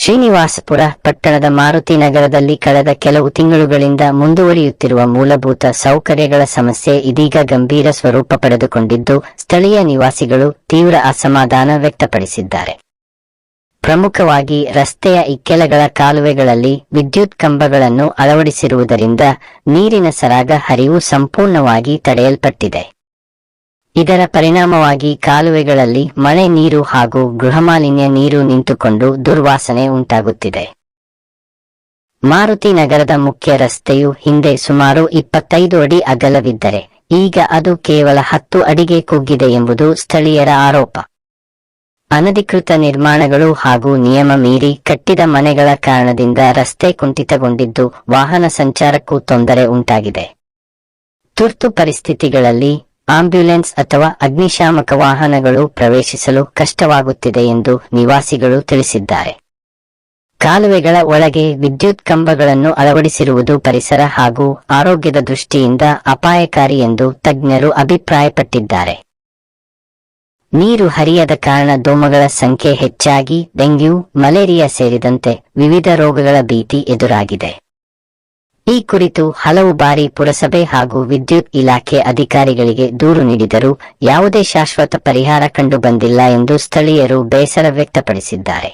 ಶ್ರೀನಿವಾಸಪುರ ಪಟ್ಟಣದ ಮಾರುತಿ ನಗರದಲ್ಲಿ ಕಳೆದ ಕೆಲವು ತಿಂಗಳುಗಳಿಂದ ಮುಂದುವರಿಯುತ್ತಿರುವ ಮೂಲಭೂತ ಸೌಕರ್ಯಗಳ ಸಮಸ್ಯೆ ಇದೀಗ ಗಂಭೀರ ಸ್ವರೂಪ ಪಡೆದುಕೊಂಡಿದ್ದು, ಸ್ಥಳೀಯ ನಿವಾಸಿಗಳು ತೀವ್ರ ಅಸಮಾಧಾನ ವ್ಯಕ್ತಪಡಿಸಿದ್ದಾರೆ. ಪ್ರಮುಖವಾಗಿ ರಸ್ತೆಯ ಇಕ್ಕೆಲಗಳ ಕಾಲುವೆಗಳಲ್ಲಿ ವಿದ್ಯುತ್ ಕಂಬಗಳನ್ನು ಅಳವಡಿಸಿರುವುದರಿಂದ ನೀರಿನ ಸರಾಗ ಹರಿವು ಸಂಪೂರ್ಣವಾಗಿ ತಡೆಯಲ್ಪಟ್ಟಿದೆ. ಇದರ ಪರಿಣಾಮವಾಗಿ ಕಾಲುವೆಗಳಲ್ಲಿ ಮಳೆ ನೀರು ಹಾಗೂ ಗೃಹಮಾಲಿನ್ಯ ನೀರು ನಿಂತುಕೊಂಡು ದುರ್ವಾಸನೆ ಉಂಟಾಗುತ್ತಿದೆ. ಮಾರುತಿ ನಗರದ ಮುಖ್ಯ ರಸ್ತೆಯು ಹಿಂದೆ ಸುಮಾರು 25 ಅಡಿ ಅಗಲವಿದ್ದರೆ ಈಗ ಅದು ಕೇವಲ 10 ಅಡಿಗೆ ಕುಗ್ಗಿದೆ ಎಂಬುದು ಸ್ಥಳೀಯರ ಆರೋಪ. ಅನಧಿಕೃತ ನಿರ್ಮಾಣಗಳು ಹಾಗೂ ನಿಯಮ ಮೀರಿ ಕಟ್ಟಿದ ಮನೆಗಳ ಕಾರಣದಿಂದ ರಸ್ತೆ ಕುಂಠಿತಗೊಂಡಿದ್ದು ವಾಹನ ಸಂಚಾರಕ್ಕೂ ತೊಂದರೆ ಉಂಟಾಗಿದೆ. ತುರ್ತು ಪರಿಸ್ಥಿತಿಗಳಲ್ಲಿ ಆಂಬ್ಯುಲೆನ್ಸ್ ಅಥವಾ ಅಗ್ನಿಶಾಮಕ ವಾಹನಗಳು ಪ್ರವೇಶಿಸಲು ಕಷ್ಟವಾಗುತ್ತಿದೆ ಎಂದು ನಿವಾಸಿಗಳು ತಿಳಿಸಿದ್ದಾರೆ. ಕಾಲುವೆಗಳ ಒಳಗೆ ವಿದ್ಯುತ್ ಕಂಬಗಳನ್ನು ಅಳವಡಿಸಿರುವುದು ಪರಿಸರ ಹಾಗೂ ಆರೋಗ್ಯದ ದೃಷ್ಟಿಯಿಂದ ಅಪಾಯಕಾರಿ ಎಂದು ತಜ್ಞರು ಅಭಿಪ್ರಾಯಪಟ್ಟಿದ್ದಾರೆ. ನೀರು ಹರಿಯದ ಕಾರಣ ದೋಮಗಳ ಸಂಖ್ಯೆ ಹೆಚ್ಚಾಗಿ ಡೆಂಗ್ಯೂ, ಮಲೇರಿಯಾ ಸೇರಿದಂತೆ ವಿವಿಧ ರೋಗಗಳ ಭೀತಿ ಎದುರಾಗಿದೆ. ಈ ಕುರಿತು ಹಲವು ಬಾರಿ ಪುರಸಭೆ ಹಾಗೂ ವಿದ್ಯುತ್ ಇಲಾಖೆ ಅಧಿಕಾರಿಗಳಿಗೆ ದೂರು ನೀಡಿದರೂ ಯಾವುದೇ ಶಾಶ್ವತ ಪರಿಹಾರ ಕಂಡುಬಂದಿಲ್ಲ ಎಂದು ಸ್ಥಳೀಯರು ಬೇಸರ ವ್ಯಕ್ತಪಡಿಸಿದ್ದಾರೆ.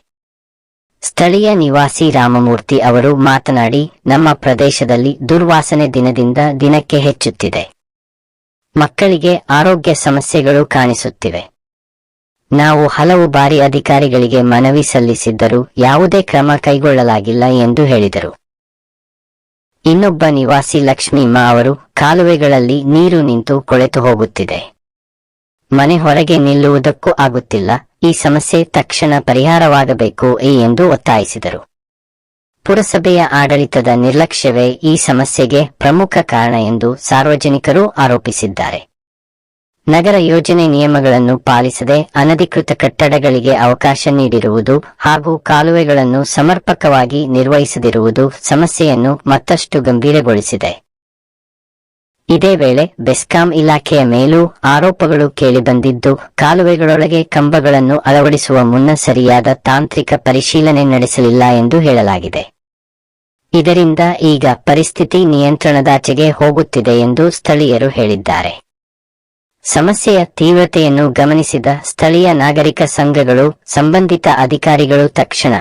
ಸ್ಥಳೀಯ ನಿವಾಸಿ ರಾಮಮೂರ್ತಿ ಅವರು ಮಾತನಾಡಿ, ನಮ್ಮ ಪ್ರದೇಶದಲ್ಲಿ ದುರ್ವಾಸನೆ ದಿನದಿಂದ ದಿನಕ್ಕೆ ಹೆಚ್ಚುತ್ತಿದೆ. ಮಕ್ಕಳಿಗೆ ಆರೋಗ್ಯ ಸಮಸ್ಯೆಗಳು ಕಾಣಿಸುತ್ತಿವೆ. ನಾವು ಹಲವು ಬಾರಿ ಅಧಿಕಾರಿಗಳಿಗೆ ಮನವಿ ಸಲ್ಲಿಸಿದ್ದರೂ ಯಾವುದೇ ಕ್ರಮ ಕೈಗೊಳ್ಳಲಾಗಿಲ್ಲ ಎಂದು ಹೇಳಿದರು. ಇನ್ನೊಬ್ಬ ನಿವಾಸಿ ಲಕ್ಷ್ಮೀಮ್ಮ ಅವರು, ಕಾಲುವೆಗಳಲ್ಲಿ ನೀರು ನಿಂತು ಕೊಳೆತು ಹೋಗುತ್ತಿದೆ. ಮನೆ ಹೊರಗೆ ನಿಲ್ಲುವುದಕ್ಕೂ ಆಗುತ್ತಿಲ್ಲ. ಈ ಸಮಸ್ಯೆ ತಕ್ಷಣ ಪರಿಹಾರವಾಗಬೇಕು ಎಂದು ಒತ್ತಾಯಿಸಿದರು. ಪುರಸಭೆಯ ಆಡಳಿತದ ನಿರ್ಲಕ್ಷ್ಯವೇ ಈ ಸಮಸ್ಯೆಗೆ ಪ್ರಮುಖ ಕಾರಣ ಎಂದು ಸಾರ್ವಜನಿಕರು ಆರೋಪಿಸಿದ್ದಾರೆ. ನಗರ ಯೋಜನೆ ನಿಯಮಗಳನ್ನು ಪಾಲಿಸದೆ ಅನಧಿಕೃತ ಕಟ್ಟಡಗಳಿಗೆ ಅವಕಾಶ ನೀಡಿರುವುದು ಹಾಗೂ ಕಾಲುವೆಗಳನ್ನು ಸಮರ್ಪಕವಾಗಿ ನಿರ್ವಹಿಸದಿರುವುದು ಸಮಸ್ಯೆಯನ್ನು ಮತ್ತಷ್ಟು ಗಂಭೀರಗೊಳಿಸಿದೆ. ಇದೇ ವೇಳೆ ಬೆಸ್ಕಾಂ ಇಲಾಖೆಯ ಮೇಲೂ ಆರೋಪಗಳು ಕೇಳಿಬಂದಿದ್ದು, ಕಾಲುವೆಗಳೊಳಗೆ ಕಂಬಗಳನ್ನು ಅಳವಡಿಸುವ ಮುನ್ನ ಸರಿಯಾದ ತಾಂತ್ರಿಕ ಪರಿಶೀಲನೆ ನಡೆಸಲಿಲ್ಲ ಎಂದು ಹೇಳಲಾಗಿದೆ. ಇದರಿಂದ ಈಗ ಪರಿಸ್ಥಿತಿ ನಿಯಂತ್ರಣದಾಚೆಗೆ ಹೋಗುತ್ತಿದೆ ಎಂದು ಸ್ಥಳೀಯರು ಹೇಳಿದ್ದಾರೆ. ಸಮಸ್ಯೆಯ ತೀವ್ರತೆಯನ್ನು ಗಮನಿಸಿದ ಸ್ಥಳೀಯ ನಾಗರಿಕ ಸಂಘಗಳು ಸಂಬಂಧಿತ ಅಧಿಕಾರಿಗಳು ತಕ್ಷಣ